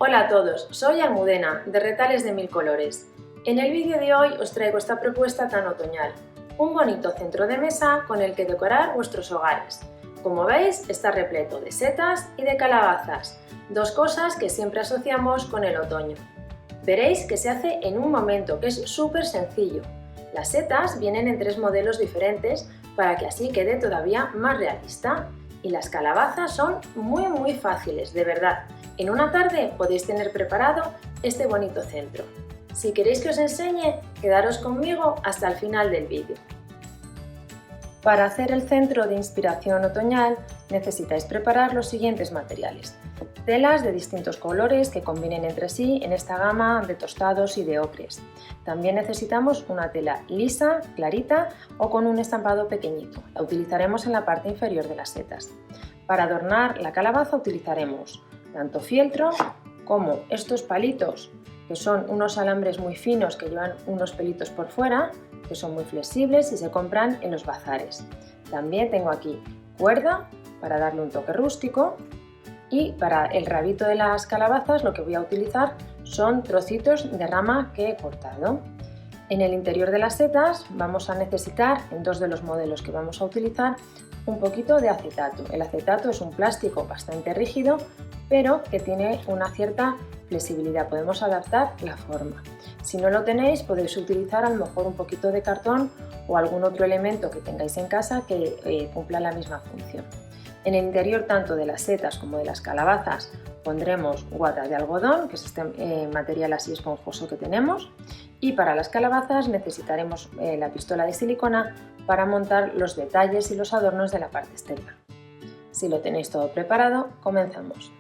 Hola a todos, soy Almudena, de Retales de Mil Colores. En el vídeo de hoy os traigo esta propuesta tan otoñal, un bonito centro de mesa con el que decorar vuestros hogares. Como veis, está repleto de setas y de calabazas, dos cosas que siempre asociamos con el otoño. Veréis que se hace en un momento, que es súper sencillo. Las setas vienen en 3 modelos diferentes para que así quede todavía más realista. Y las calabazas son muy fáciles, de verdad. En una tarde podéis tener preparado este bonito centro. Si queréis que os enseñe, quedaros conmigo hasta el final del vídeo. Para hacer el centro de inspiración otoñal necesitáis preparar los siguientes materiales. Telas de distintos colores que combinen entre sí en esta gama de tostados y de ocres. También necesitamos una tela lisa, clarita o con un estampado pequeñito. La utilizaremos en la parte inferior de las setas. Para adornar la calabaza utilizaremos tanto fieltro como estos palitos, que son unos alambres muy finos que llevan unos pelitos por fuera, que son muy flexibles y se compran en los bazares. También tengo aquí cuerda para darle un toque rústico. Y para el rabito de las calabazas lo que voy a utilizar son trocitos de rama que he cortado. En el interior de las setas vamos a necesitar, en 2 de los modelos que vamos a utilizar, un poquito de acetato. El acetato es un plástico bastante rígido, pero que tiene una cierta flexibilidad, podemos adaptar la forma. Si no lo tenéis, podéis utilizar a lo mejor un poquito de cartón o algún otro elemento que tengáis en casa que cumpla la misma función. En el interior tanto de las setas como de las calabazas pondremos guata de algodón, que es este material así esponjoso que tenemos, y para las calabazas necesitaremos la pistola de silicona para montar los detalles y los adornos de la parte exterior. Si lo tenéis todo preparado, comenzamos.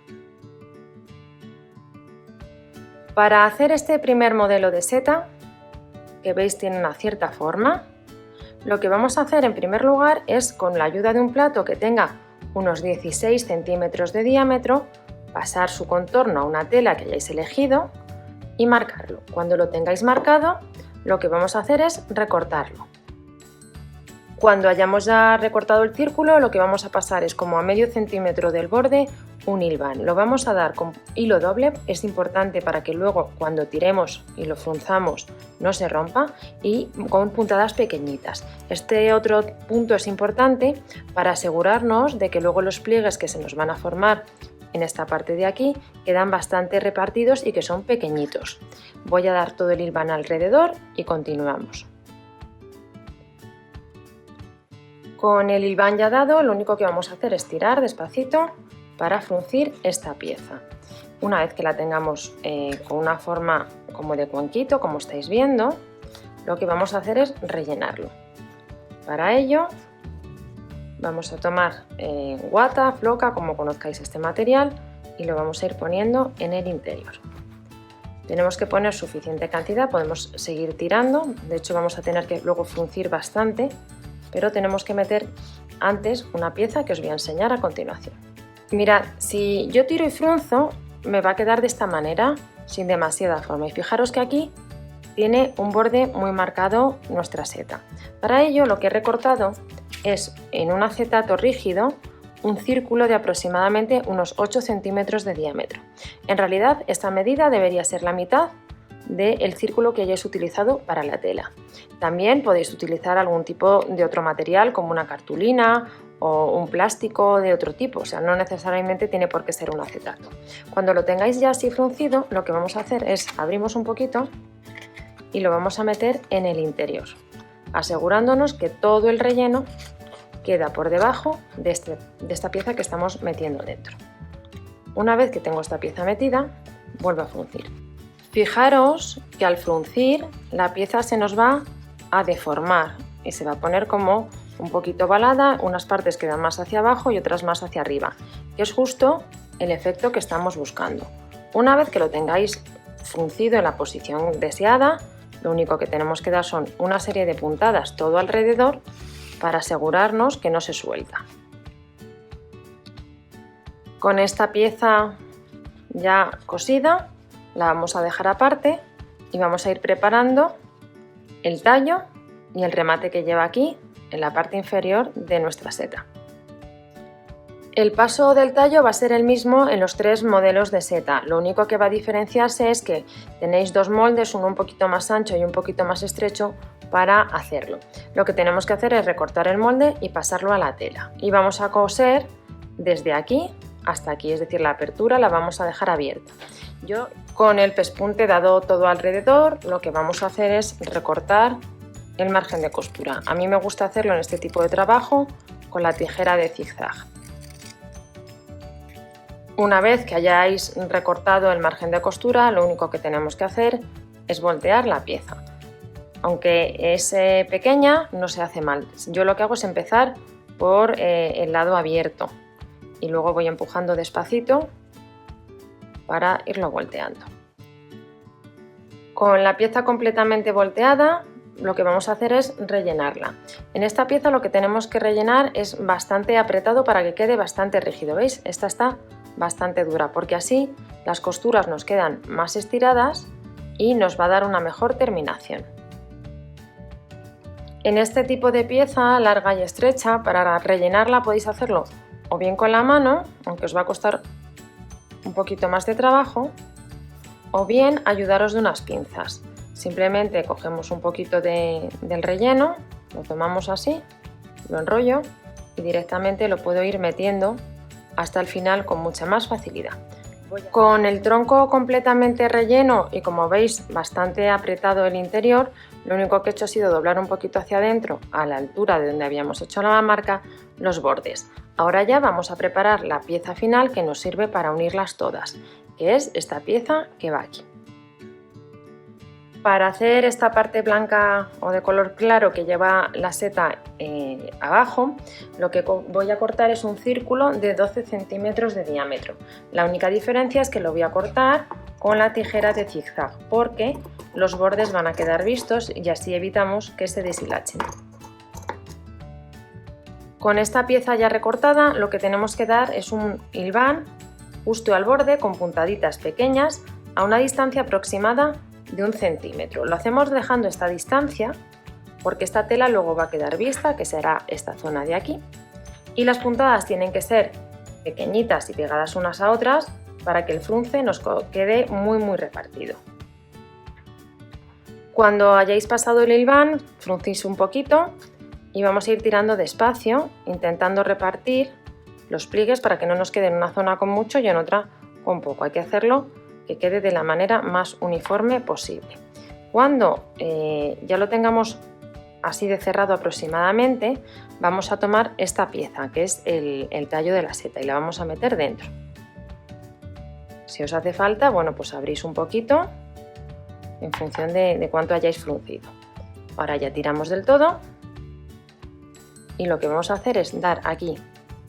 Para hacer este primer modelo de seta, que veis tiene una cierta forma, lo que vamos a hacer en primer lugar es, con la ayuda de un plato que tenga unos 16 centímetros de diámetro, pasar su contorno a una tela que hayáis elegido y marcarlo. Cuando lo tengáis marcado, lo que vamos a hacer es recortarlo. Cuando hayamos ya recortado el círculo, lo que vamos a pasar es como a medio centímetro del borde un hilván. Lo vamos a dar con hilo doble, es importante para que luego cuando tiremos y lo frunzamos no se rompa, y con puntadas pequeñitas. Este otro punto es importante para asegurarnos de que luego los pliegues que se nos van a formar en esta parte de aquí quedan bastante repartidos y que son pequeñitos. Voy a dar todo el hilván alrededor y continuamos. Con el hilván ya dado, lo único que vamos a hacer es tirar despacito para fruncir esta pieza. Una vez que la tengamos con una forma como de cuenquito, como estáis viendo, lo que vamos a hacer es rellenarlo. Para ello vamos a tomar guata, floca, como conozcáis este material, y lo vamos a ir poniendo en el interior. Tenemos que poner suficiente cantidad, podemos seguir tirando, de hecho vamos a tener que luego fruncir bastante, pero tenemos que meter antes una pieza que os voy a enseñar a continuación. Mirad, si yo tiro y frunzo, me va a quedar de esta manera, sin demasiada forma. Y fijaros que aquí tiene un borde muy marcado nuestra seta. Para ello, lo que he recortado es, en un acetato rígido, un círculo de aproximadamente unos 8 centímetros de diámetro. En realidad, esta medida debería ser la mitad del círculo que hayáis utilizado para la tela. También podéis utilizar algún tipo de otro material, como una cartulina o un plástico de otro tipo, o sea, no necesariamente tiene por qué ser un acetato. Cuando lo tengáis ya así fruncido, lo que vamos a hacer es abrimos un poquito y lo vamos a meter en el interior, asegurándonos que todo el relleno queda por debajo de esta pieza que estamos metiendo dentro. Una vez que tengo esta pieza metida, vuelvo a fruncir. Fijaros que al fruncir la pieza se nos va a deformar y se va a poner como un poquito ovalada, unas partes quedan más hacia abajo y otras más hacia arriba, que es justo el efecto que estamos buscando. Una vez que lo tengáis fruncido en la posición deseada, lo único que tenemos que dar son una serie de puntadas todo alrededor para asegurarnos que no se suelta. Con esta pieza ya cosida, la vamos a dejar aparte y vamos a ir preparando el tallo y el remate que lleva aquí en la parte inferior de nuestra seta. El paso del tallo va a ser el mismo en los tres modelos de seta, lo único que va a diferenciarse es que tenéis dos moldes, uno un poquito más ancho y un poquito más estrecho para hacerlo. Lo que tenemos que hacer es recortar el molde y pasarlo a la tela y vamos a coser desde aquí hasta aquí, es decir, la apertura la vamos a dejar abierta. Yo con el pespunte dado todo alrededor lo que vamos a hacer es recortar el margen de costura. A mí me gusta hacerlo en este tipo de trabajo con la tijera de zigzag. Una vez que hayáis recortado el margen de costura, lo único que tenemos que hacer es voltear la pieza. Aunque es pequeña, no se hace mal. Yo lo que hago es empezar por el lado abierto y luego voy empujando despacito para irlo volteando. Con la pieza completamente volteada, lo que vamos a hacer es rellenarla. En esta pieza lo que tenemos que rellenar es bastante apretado para que quede bastante rígido. ¿Veis? Esta está bastante dura porque así las costuras nos quedan más estiradas y nos va a dar una mejor terminación. En este tipo de pieza larga y estrecha, para rellenarla podéis hacerlo o bien con la mano, aunque os va a costar un poquito más de trabajo, o bien ayudaros de unas pinzas. Simplemente cogemos un poquito del relleno, lo tomamos así, lo enrollo y directamente lo puedo ir metiendo hasta el final con mucha más facilidad. Con el tronco completamente relleno y como veis bastante apretado el interior, lo único que he hecho ha sido doblar un poquito hacia adentro a la altura de donde habíamos hecho la marca los bordes. Ahora ya vamos a preparar la pieza final que nos sirve para unirlas todas, que es esta pieza que va aquí. Para hacer esta parte blanca o de color claro que lleva la seta abajo, lo que voy a cortar es un círculo de 12 centímetros de diámetro. La única diferencia es que lo voy a cortar con la tijera de zigzag porque los bordes van a quedar vistos y así evitamos que se deshilachen. Con esta pieza ya recortada lo que tenemos que dar es un hilván justo al borde con puntaditas pequeñas a una distancia aproximada de 1 centímetro. Lo hacemos dejando esta distancia porque esta tela luego va a quedar vista, que será esta zona de aquí, y las puntadas tienen que ser pequeñitas y pegadas unas a otras para que el frunce nos quede muy repartido. Cuando hayáis pasado el hilván, fruncís un poquito y vamos a ir tirando despacio, intentando repartir los pliegues para que no nos quede en una zona con mucho y en otra con poco. Hay que hacerlo que quede de la manera más uniforme posible. Cuando ya lo tengamos así de cerrado aproximadamente, vamos a tomar esta pieza que es el tallo de la seta y la vamos a meter dentro. Si os hace falta, bueno, pues abrís un poquito en función de cuánto hayáis fruncido. Ahora ya tiramos del todo y lo que vamos a hacer es dar aquí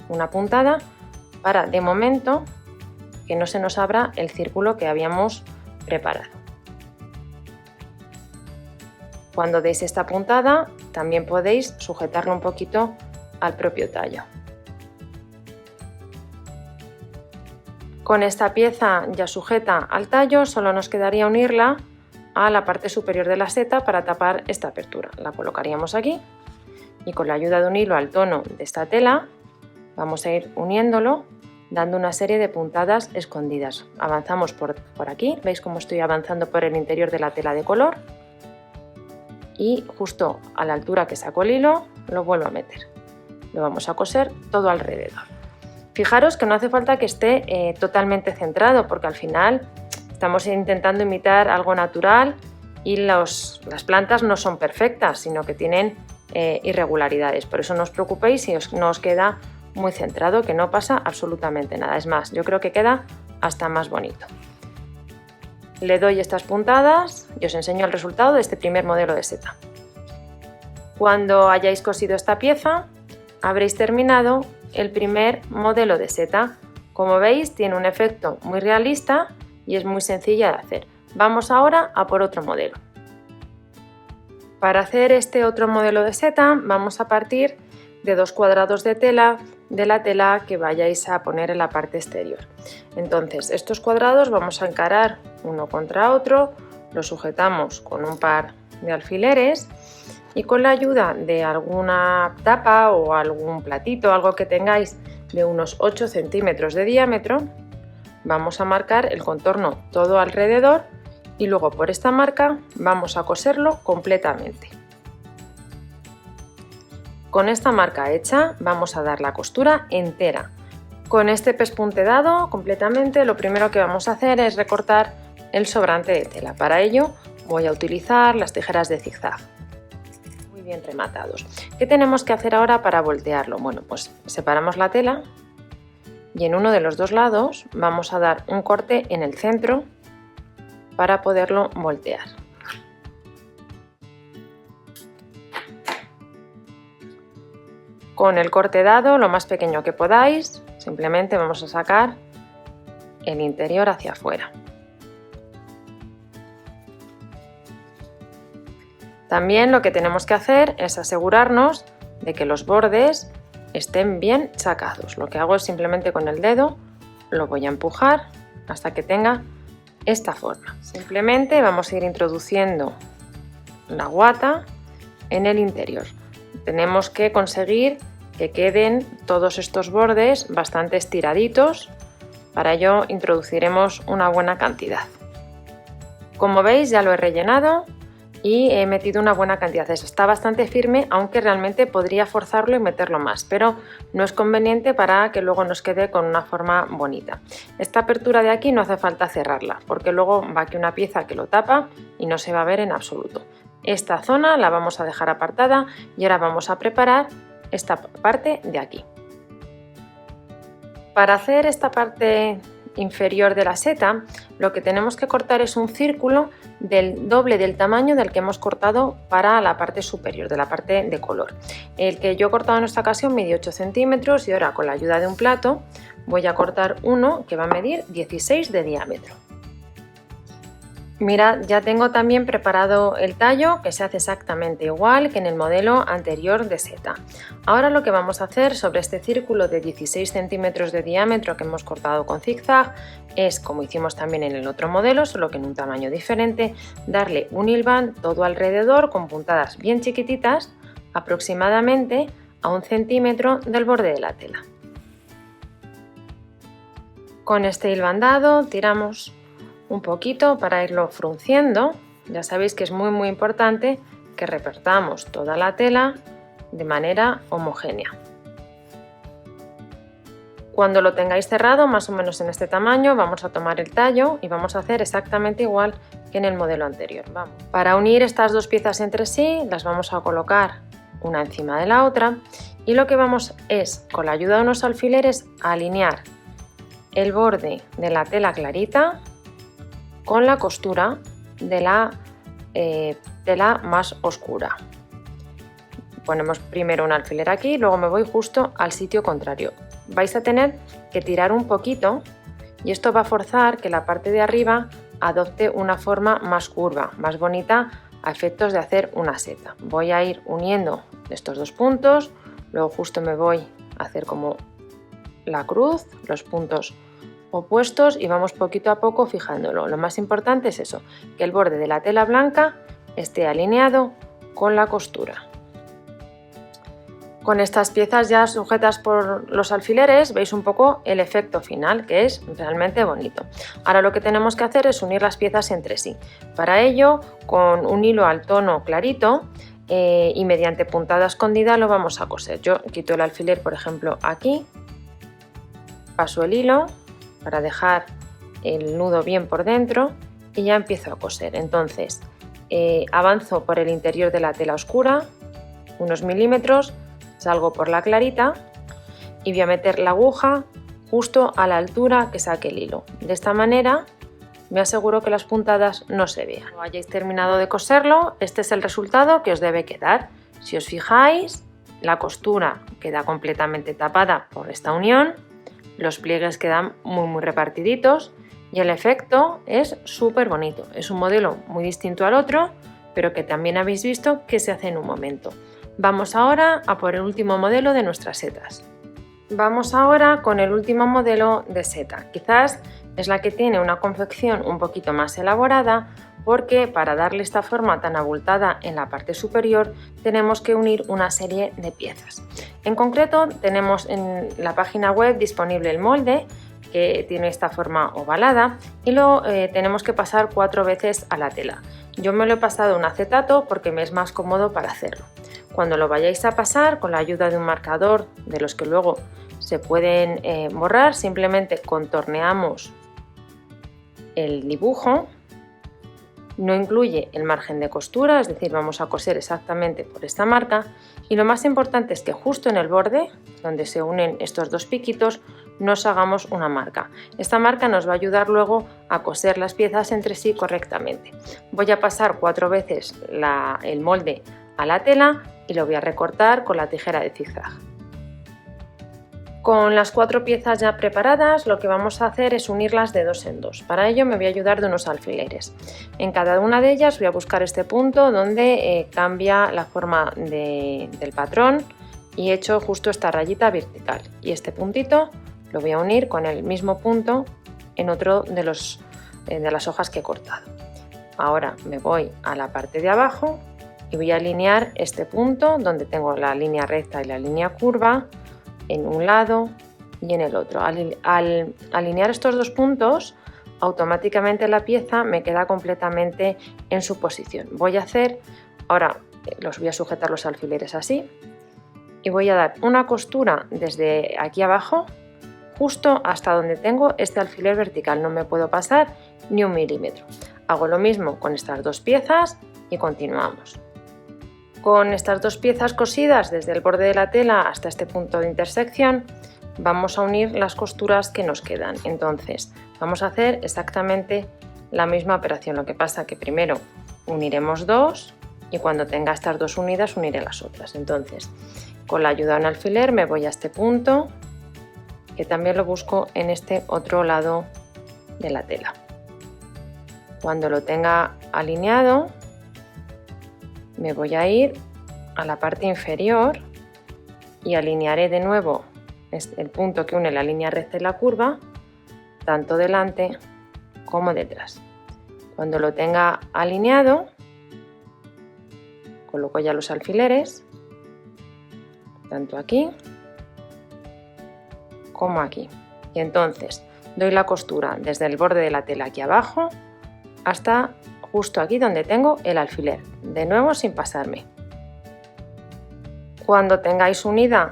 una puntada para, de momento, que no se nos abra el círculo que habíamos preparado. Cuando deis esta puntada, también podéis sujetarlo un poquito al propio tallo. Con esta pieza ya sujeta al tallo, solo nos quedaría unirla a la parte superior de la seta para tapar esta apertura. La colocaríamos aquí y con la ayuda de un hilo al tono de esta tela vamos a ir uniéndolo dando una serie de puntadas escondidas. Avanzamos por aquí, veis cómo estoy avanzando por el interior de la tela de color y justo a la altura que saco el hilo lo vuelvo a meter. Lo vamos a coser todo alrededor. Fijaros que no hace falta que esté totalmente centrado porque al final estamos intentando imitar algo natural y las plantas no son perfectas, sino que tienen irregularidades. Por eso no os preocupéis si no os queda muy centrado, que no pasa absolutamente nada. Es más, yo creo que queda hasta más bonito. Le doy estas puntadas y os enseño el resultado de este primer modelo de seta. Cuando hayáis cosido esta pieza, habréis terminado el primer modelo de seta. Como veis, tiene un efecto muy realista y es muy sencilla de hacer. Vamos ahora a por otro modelo. Para hacer este otro modelo de seta, vamos a partir de 2 cuadrados de tela de la tela que vayáis a poner en la parte exterior. Entonces, estos cuadrados vamos a encarar uno contra otro, los sujetamos con un par de alfileres y con la ayuda de alguna tapa o algún platito, algo que tengáis de unos 8 centímetros de diámetro, vamos a marcar el contorno todo alrededor y luego por esta marca vamos a coserlo completamente. Con esta marca hecha vamos a dar la costura entera. Con este pespunte dado completamente, lo primero que vamos a hacer es recortar el sobrante de tela. Para ello voy a utilizar las tijeras de zigzag, muy bien rematados. ¿Qué tenemos que hacer ahora para voltearlo? Bueno, pues separamos la tela y en uno de los dos lados vamos a dar un corte en el centro para poderlo voltear. Con el corte dado, lo más pequeño que podáis, simplemente vamos a sacar el interior hacia afuera. También lo que tenemos que hacer es asegurarnos de que los bordes estén bien sacados. Lo que hago es simplemente con el dedo lo voy a empujar hasta que tenga esta forma. Simplemente vamos a ir introduciendo la guata en el interior. Tenemos que conseguir que queden todos estos bordes bastante estiraditos. Para ello introduciremos una buena cantidad. Como veis, ya lo he rellenado y he metido una buena cantidad. Está bastante firme, aunque realmente podría forzarlo y meterlo más, pero no es conveniente para que luego nos quede con una forma bonita. Esta apertura de aquí no hace falta cerrarla, porque luego va aquí una pieza que lo tapa y no se va a ver en absoluto. Esta zona la vamos a dejar apartada y ahora vamos a preparar esta parte de aquí. Para hacer esta parte inferior de la seta, lo que tenemos que cortar es un círculo del doble del tamaño del que hemos cortado para la parte superior, de la parte de color. El que yo he cortado en esta ocasión mide 8 centímetros y ahora con la ayuda de un plato voy a cortar uno que va a medir 16 de diámetro. Mirad, ya tengo también preparado el tallo, que se hace exactamente igual que en el modelo anterior de seta. Ahora lo que vamos a hacer sobre este círculo de 16 centímetros de diámetro que hemos cortado con zigzag es, como hicimos también en el otro modelo, solo que en un tamaño diferente, darle un hilván todo alrededor con puntadas bien chiquititas, aproximadamente a 1 centímetro del borde de la tela. Con este hilván dado tiramos un poquito para irlo frunciendo. Ya sabéis que es muy importante que repartamos toda la tela de manera homogénea. Cuando lo tengáis cerrado, más o menos en este tamaño, vamos a tomar el tallo y vamos a hacer exactamente igual que en el modelo anterior. Vamos. Para unir estas dos piezas entre sí, las vamos a colocar una encima de la otra y lo que vamos es, con la ayuda de unos alfileres, a alinear el borde de la tela clarita con la costura de la tela más oscura. Ponemos primero un alfiler aquí, luego me voy justo al sitio contrario. Vais a tener que tirar un poquito y esto va a forzar que la parte de arriba adopte una forma más curva, más bonita a efectos de hacer una seta. Voy a ir uniendo estos dos puntos, luego justo me voy a hacer como la cruz, los puntos opuestos y vamos poquito a poco fijándolo. Lo más importante es eso, que el borde de la tela blanca esté alineado con la costura. Con estas piezas ya sujetas por los alfileres veis un poco el efecto final, que es realmente bonito. Ahora lo que tenemos que hacer es unir las piezas entre sí. Para ello, con un hilo al tono clarito y mediante puntada escondida lo vamos a coser. Yo quito el alfiler, por ejemplo, aquí, paso el hilo para dejar el nudo bien por dentro y ya empiezo a coser. Entonces avanzo por el interior de la tela oscura unos milímetros, salgo por la clarita y voy a meter la aguja justo a la altura que saque el hilo. De esta manera me aseguro que las puntadas no se vean. Cuando hayáis terminado de coserlo, este es el resultado que os debe quedar. Si os fijáis, la costura queda completamente tapada por esta unión. Los pliegues quedan muy repartiditos y el efecto es súper bonito. Es un modelo muy distinto al otro, pero que también habéis visto que se hace en un momento. Vamos ahora a por el último modelo de nuestras setas. Vamos ahora con el último modelo de seta. Quizás es la que tiene una confección un poquito más elaborada, porque para darle esta forma tan abultada en la parte superior tenemos que unir una serie de piezas. En concreto tenemos en la página web disponible el molde, que tiene esta forma ovalada, y lo tenemos que pasar 4 veces a la tela. Yo me lo he pasado en acetato porque me es más cómodo para hacerlo. Cuando lo vayáis a pasar, con la ayuda de un marcador de los que luego se pueden borrar, simplemente contorneamos el dibujo. No incluye el margen de costura, es decir, vamos a coser exactamente por esta marca, y lo más importante es que justo en el borde, donde se unen estos dos piquitos, nos hagamos una marca. Esta marca nos va a ayudar luego a coser las piezas entre sí correctamente. Voy a pasar 4 veces el molde a la tela y lo voy a recortar con la tijera de zigzag. Con las 4 piezas ya preparadas, lo que vamos a hacer es unirlas de 2 en 2. Para ello me voy a ayudar de unos alfileres. En cada una de ellas voy a buscar este punto donde cambia la forma del patrón y he hecho justo esta rayita vertical. Y este puntito lo voy a unir con el mismo punto en otro de las hojas que he cortado. Ahora me voy a la parte de abajo y voy a alinear este punto donde tengo la línea recta y la línea curva en un lado y en el otro. Al alinear estos dos puntos, automáticamente la pieza me queda completamente en su posición. Ahora los voy a sujetar los alfileres así y voy a dar una costura desde aquí abajo justo hasta donde tengo este alfiler vertical. No me puedo pasar ni 1 milímetro. Hago lo mismo con estas 2 piezas y continuamos. Con estas 2 piezas cosidas desde el borde de la tela hasta este punto de intersección, vamos a unir las costuras que nos quedan. Entonces vamos a hacer exactamente la misma operación, lo que pasa que primero uniremos 2 y cuando tenga estas 2 unidas uniré las otras. Entonces, con la ayuda de un alfiler me voy a este punto, que también lo busco en este otro lado de la tela. Cuando lo tenga alineado, me voy a ir a la parte inferior y alinearé de nuevo el punto que une la línea recta y la curva, tanto delante como detrás. Cuando lo tenga alineado, coloco ya los alfileres, tanto aquí como aquí. Y entonces doy la costura desde el borde de la tela aquí abajo hasta justo aquí donde tengo el alfiler, de nuevo sin pasarme. Cuando tengáis unida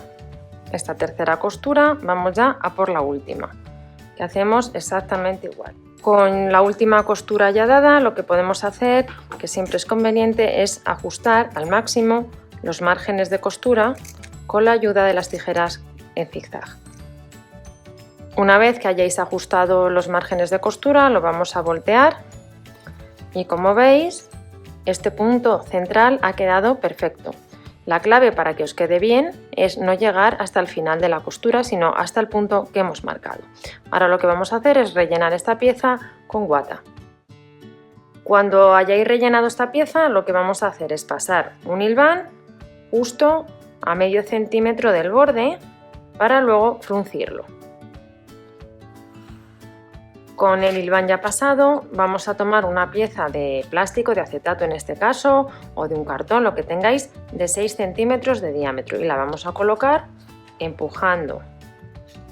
esta tercera costura, vamos ya a por la última, que hacemos exactamente igual. Con la última costura ya dada, lo que podemos hacer, que siempre es conveniente, es ajustar al máximo los márgenes de costura con la ayuda de las tijeras en zigzag. Una vez que hayáis ajustado los márgenes de costura, lo vamos a voltear y como veis, este punto central ha quedado perfecto. La clave para que os quede bien es no llegar hasta el final de la costura, sino hasta el punto que hemos marcado. Ahora lo que vamos a hacer es rellenar esta pieza con guata. Cuando hayáis rellenado esta pieza, lo que vamos a hacer es pasar un hilván justo a medio centímetro del borde para luego fruncirlo. Con el hilván ya pasado, vamos a tomar una pieza de plástico, de acetato en este caso, o de un cartón, lo que tengáis, de 6 centímetros de diámetro, y la vamos a colocar empujando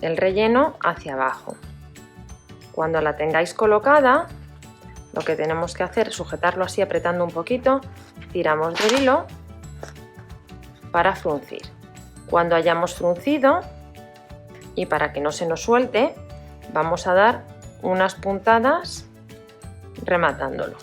el relleno hacia abajo. Cuando la tengáis colocada, lo que tenemos que hacer es sujetarlo así apretando un poquito, tiramos del hilo para fruncir. Cuando hayamos fruncido, y para que no se nos suelte, vamos a dar unas puntadas rematándolo.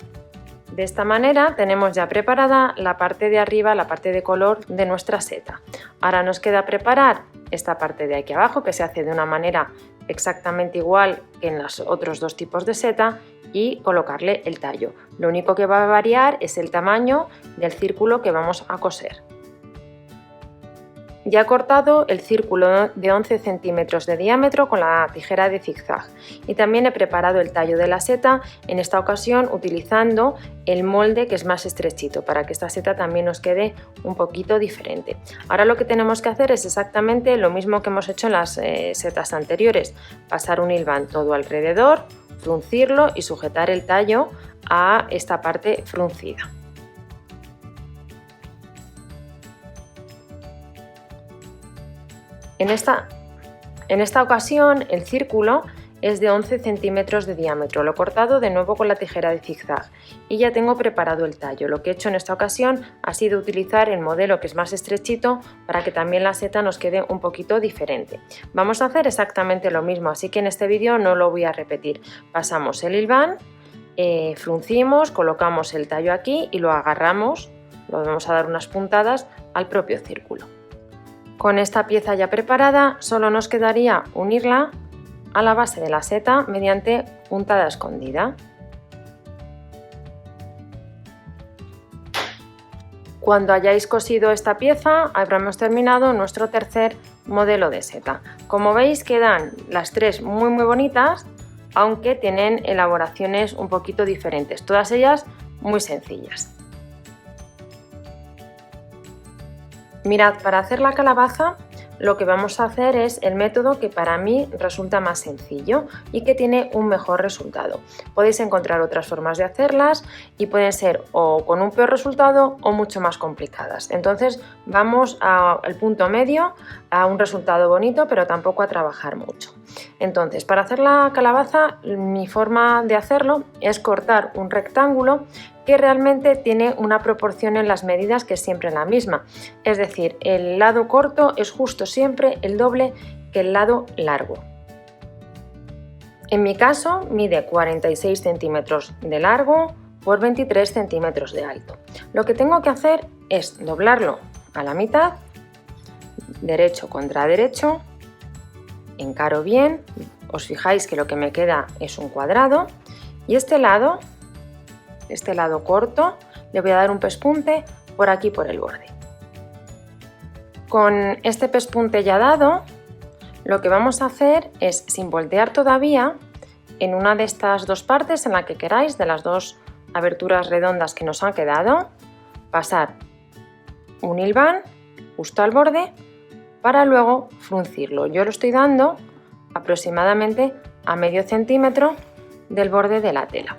De esta manera tenemos ya preparada la parte de arriba, la parte de color de nuestra seta. Ahora nos queda preparar esta parte de aquí abajo, que se hace de una manera exactamente igual que en los otros 2 tipos de seta, y colocarle el tallo. Lo único que va a variar es el tamaño del círculo que vamos a coser. Ya he cortado el círculo de 11 centímetros de diámetro con la tijera de zigzag y también he preparado el tallo de la seta, en esta ocasión utilizando el molde que es más estrechito para que esta seta también nos quede un poquito diferente. Ahora lo que tenemos que hacer es exactamente lo mismo que hemos hecho en las setas anteriores, pasar un hilván todo alrededor, fruncirlo y sujetar el tallo a esta parte fruncida. En esta ocasión el círculo es de 11 centímetros de diámetro, lo he cortado de nuevo con la tijera de zigzag y ya tengo preparado el tallo. Lo que he hecho en esta ocasión ha sido utilizar el modelo que es más estrechito para que también la seta nos quede un poquito diferente. Vamos a hacer exactamente lo mismo, así que en este vídeo no lo voy a repetir. Pasamos el hilván, fruncimos, colocamos el tallo aquí y lo agarramos, lo vamos a dar unas puntadas al propio círculo. Con esta pieza ya preparada solo nos quedaría unirla a la base de la seta mediante puntada escondida. Cuando hayáis cosido esta pieza habremos terminado nuestro tercer modelo de seta. Como veis quedan las tres muy bonitas, aunque tienen elaboraciones un poquito diferentes, todas ellas muy sencillas. Mirad, para hacer la calabaza lo que vamos a hacer es el método que para mí resulta más sencillo y que tiene un mejor resultado. Podéis encontrar otras formas de hacerlas y pueden ser o con un peor resultado o mucho más complicadas. Entonces vamos al punto medio, a un resultado bonito pero tampoco a trabajar mucho. Entonces, para hacer la calabaza mi forma de hacerlo es cortar un rectángulo que realmente tiene una proporción en las medidas que es siempre la misma, es decir, el lado corto es justo siempre el doble que el lado largo. En mi caso mide 46 centímetros de largo por 23 centímetros de alto. Lo que tengo que hacer es doblarlo a la mitad, derecho contra derecho, encaro bien, os fijáis que lo que me queda es un cuadrado y este lado corto le voy a dar un pespunte por aquí por el borde. Con este pespunte ya dado, lo que vamos a hacer es, sin voltear todavía, en una de estas dos partes, en la que queráis, de las dos aberturas redondas que nos han quedado, pasar un hilván justo al borde para luego fruncirlo. Yo lo estoy dando aproximadamente a medio centímetro del borde de la tela.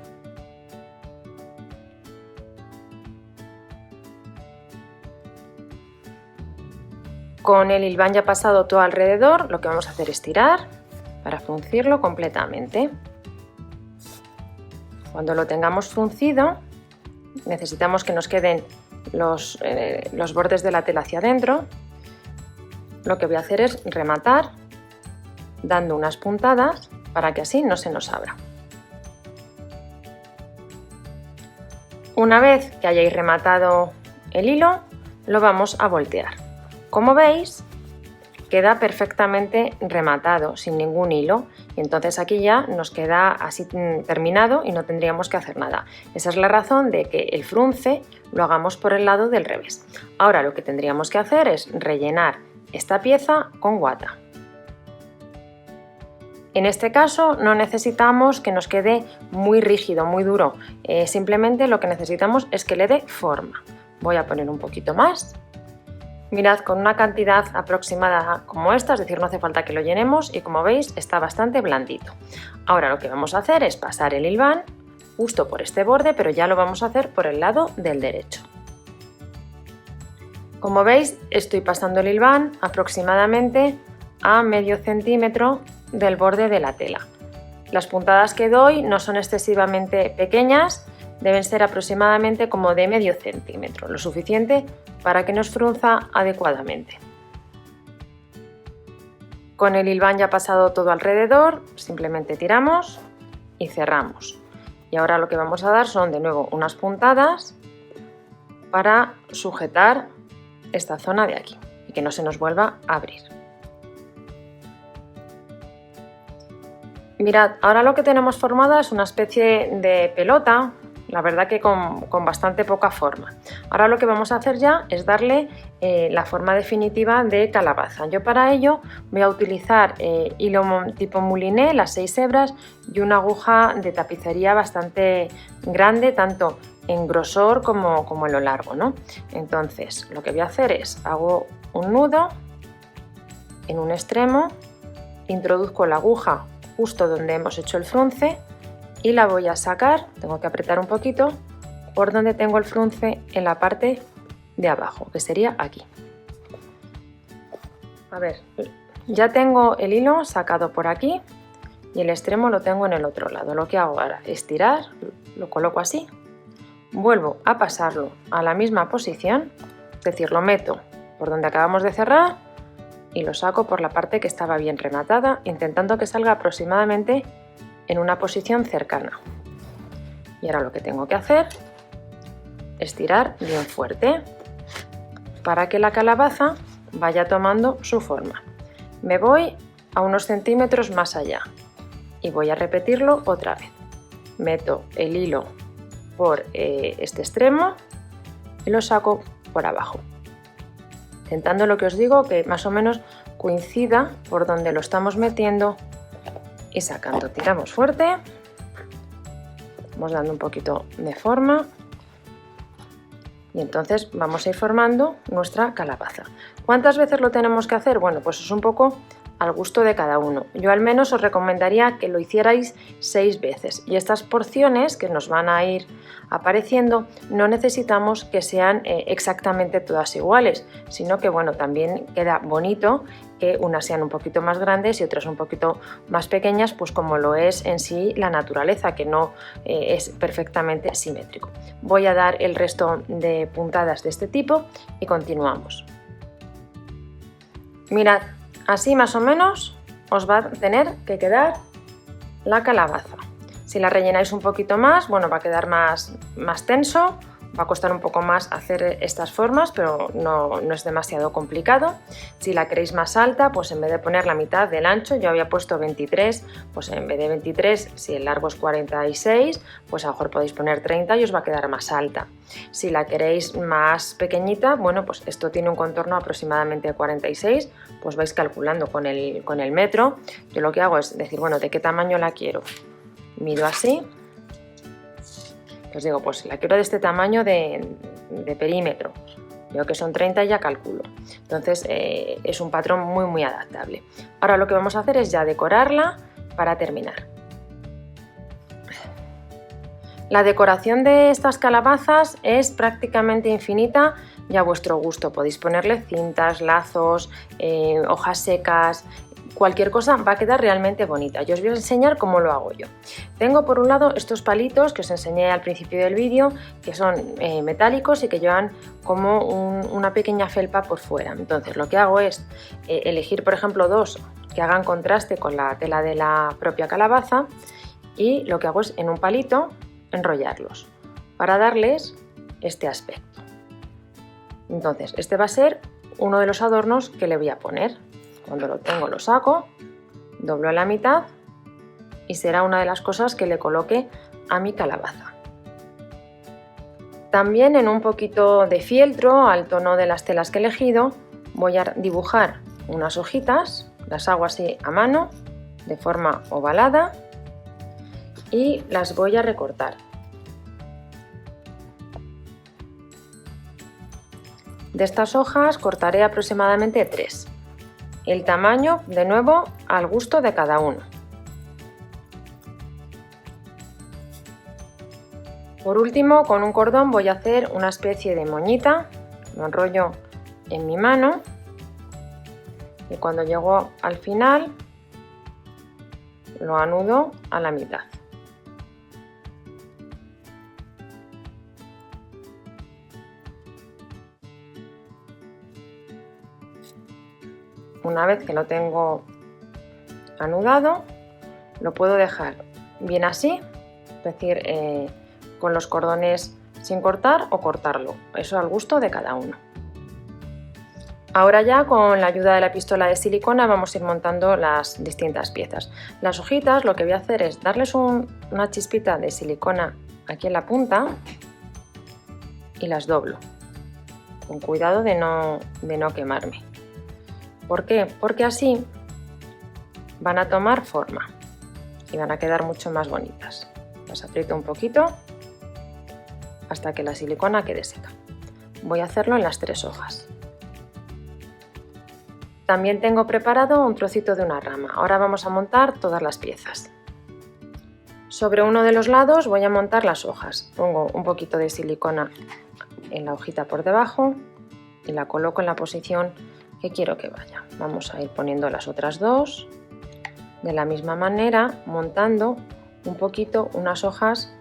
Con el hilván ya pasado todo alrededor, lo que vamos a hacer es tirar para fruncirlo completamente. Cuando lo tengamos fruncido, necesitamos que nos queden los bordes de la tela hacia adentro. Lo que voy a hacer es rematar dando unas puntadas para que así no se nos abra. Una vez que hayáis rematado el hilo, lo vamos a voltear. Como veis, queda perfectamente rematado, sin ningún hilo, y entonces aquí ya nos queda así terminado y no tendríamos que hacer nada. Esa es la razón de que el frunce lo hagamos por el lado del revés. Ahora lo que tendríamos que hacer es rellenar esta pieza con guata. En este caso no necesitamos que nos quede muy rígido, muy duro, simplemente lo que necesitamos es que le dé forma. Voy a poner un poquito más. Mirad, con una cantidad aproximada como esta, es decir, no hace falta que lo llenemos y como veis está bastante blandito. Ahora lo que vamos a hacer es pasar el hilván justo por este borde, pero ya lo vamos a hacer por el lado del derecho. Como veis, estoy pasando el hilván aproximadamente a medio centímetro del borde de la tela. Las puntadas que doy no son excesivamente pequeñas, deben ser aproximadamente como de medio centímetro, lo suficiente para que nos frunza adecuadamente. Con el hilván ya pasado todo alrededor, simplemente tiramos y cerramos. Y ahora lo que vamos a dar son de nuevo unas puntadas para sujetar esta zona de aquí y que no se nos vuelva a abrir. Mirad, ahora lo que tenemos formada es una especie de pelota la verdad que con bastante poca forma. Ahora lo que vamos a hacer ya es darle la forma definitiva de calabaza. Yo para ello voy a utilizar hilo tipo mouliné, las 6 hebras y una aguja de tapicería bastante grande, tanto en grosor como en lo largo, ¿no? Entonces lo que voy a hacer es hago un nudo en un extremo, introduzco la aguja justo donde hemos hecho el frunce y la voy a sacar, tengo que apretar un poquito, por donde tengo el frunce en la parte de abajo, que sería aquí. A ver, ya tengo el hilo sacado por aquí y el extremo lo tengo en el otro lado. Lo que hago ahora es tirar, lo coloco así, vuelvo a pasarlo a la misma posición, es decir, lo meto por donde acabamos de cerrar y lo saco por la parte que estaba bien rematada, intentando que salga aproximadamente en una posición cercana. Y ahora lo que tengo que hacer es tirar bien fuerte para que la calabaza vaya tomando su forma. Me voy a unos centímetros más allá y voy a repetirlo otra vez. Meto el hilo por este extremo y lo saco por abajo, intentando, lo que os digo, que más o menos coincida por donde lo estamos metiendo y sacando. Tiramos fuerte, vamos dando un poquito de forma y entonces vamos a ir formando nuestra calabaza. ¿Cuántas veces lo tenemos que hacer? Bueno, pues es un poco al gusto de cada uno. Yo al menos os recomendaría que lo hicierais 6 veces y estas porciones que nos van a ir apareciendo no necesitamos que sean exactamente todas iguales, sino que bueno, también queda bonito que unas sean un poquito más grandes y otras un poquito más pequeñas, pues como lo es en sí la naturaleza, que no es perfectamente simétrico. Voy a dar el resto de puntadas de este tipo y continuamos. Mirad, así más o menos os va a tener que quedar la calabaza. Si la rellenáis un poquito más, bueno, va a quedar más tenso, va a costar un poco más hacer estas formas, pero no es demasiado complicado. Si la queréis más alta, pues en vez de poner la mitad del ancho, yo había puesto 23, pues en vez de 23, si el largo es 46, pues a lo mejor podéis poner 30 y os va a quedar más alta. Si la queréis más pequeñita, bueno, pues esto tiene un contorno aproximadamente de 46, pues vais calculando con el metro. Yo lo que hago es decir, bueno, ¿de qué tamaño la quiero? Mido así. Os digo, pues la quiero de este tamaño de perímetro. Veo que son 30 y ya calculo. Entonces es un patrón muy adaptable. Ahora lo que vamos a hacer es ya decorarla para terminar. La decoración de estas calabazas es prácticamente infinita y a vuestro gusto. Podéis ponerle cintas, lazos, hojas secas. Cualquier cosa va a quedar realmente bonita. Yo os voy a enseñar cómo lo hago yo. Tengo por un lado estos palitos que os enseñé al principio del vídeo, que son metálicos y que llevan como una pequeña felpa por fuera. Entonces lo que hago es elegir, por ejemplo, 2 que hagan contraste con la tela de la propia calabaza y lo que hago es en un palito enrollarlos para darles este aspecto. Entonces este va a ser uno de los adornos que le voy a poner. Cuando lo tengo lo saco, doblo a la mitad y será una de las cosas que le coloque a mi calabaza. También en un poquito de fieltro, al tono de las telas que he elegido, voy a dibujar unas hojitas, las hago así a mano, de forma ovalada y las voy a recortar. De estas hojas cortaré aproximadamente 3. El tamaño, de nuevo, al gusto de cada uno. Por último, con un cordón voy a hacer una especie de moñita, lo enrollo en mi mano y cuando llego al final lo anudo a la mitad. Una vez que lo tengo anudado, lo puedo dejar bien así, es decir, con los cordones sin cortar o cortarlo, eso al gusto de cada uno. Ahora ya con la ayuda de la pistola de silicona vamos a ir montando las distintas piezas. Las hojitas lo que voy a hacer es darles una chispita de silicona aquí en la punta y las doblo, con cuidado de no quemarme. ¿Por qué? Porque así van a tomar forma y van a quedar mucho más bonitas. Las aprieto un poquito hasta que la silicona quede seca. Voy a hacerlo en las 3 hojas. También tengo preparado un trocito de una rama. Ahora vamos a montar todas las piezas. Sobre uno de los lados voy a montar las hojas. Pongo un poquito de silicona en la hojita por debajo y la coloco en la posición que quiero que vaya. Vamos a ir poniendo las otras dos de la misma manera, montando un poquito unas hojas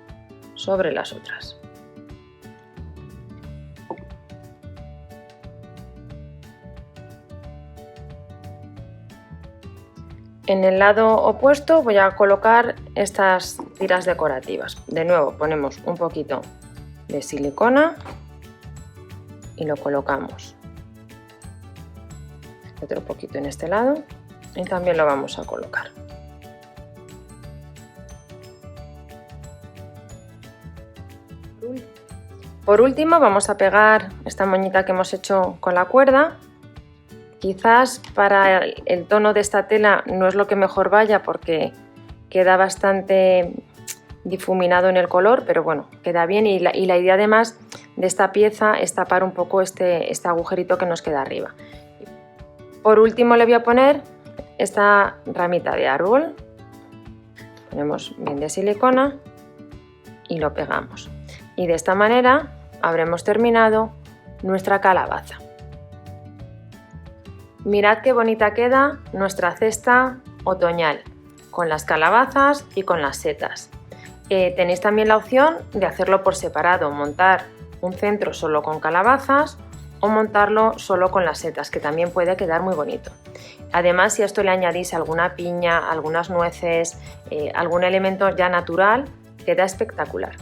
sobre las otras. En el lado opuesto voy a colocar estas tiras decorativas. De nuevo ponemos un poquito de silicona y lo colocamos. Otro poquito en este lado y también lo vamos a colocar. Por último vamos a pegar esta moñita que hemos hecho con la cuerda. Quizás para el tono de esta tela no es lo que mejor vaya porque queda bastante difuminado en el color, pero bueno, queda bien y la idea además de esta pieza es tapar un poco este agujerito que nos queda arriba. Por último le voy a poner esta ramita de árbol, ponemos bien de silicona y lo pegamos. Y de esta manera habremos terminado nuestra calabaza. Mirad qué bonita queda nuestra cesta otoñal, con las calabazas y con las setas. Tenéis también la opción de hacerlo por separado, montar un centro solo con calabazas o montarlo solo con las setas, que también puede quedar muy bonito. Además, si a esto le añadís alguna piña, algunas nueces, algún elemento ya natural, queda espectacular.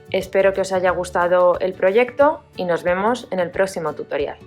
Espero que os haya gustado el proyecto y nos vemos en el próximo tutorial.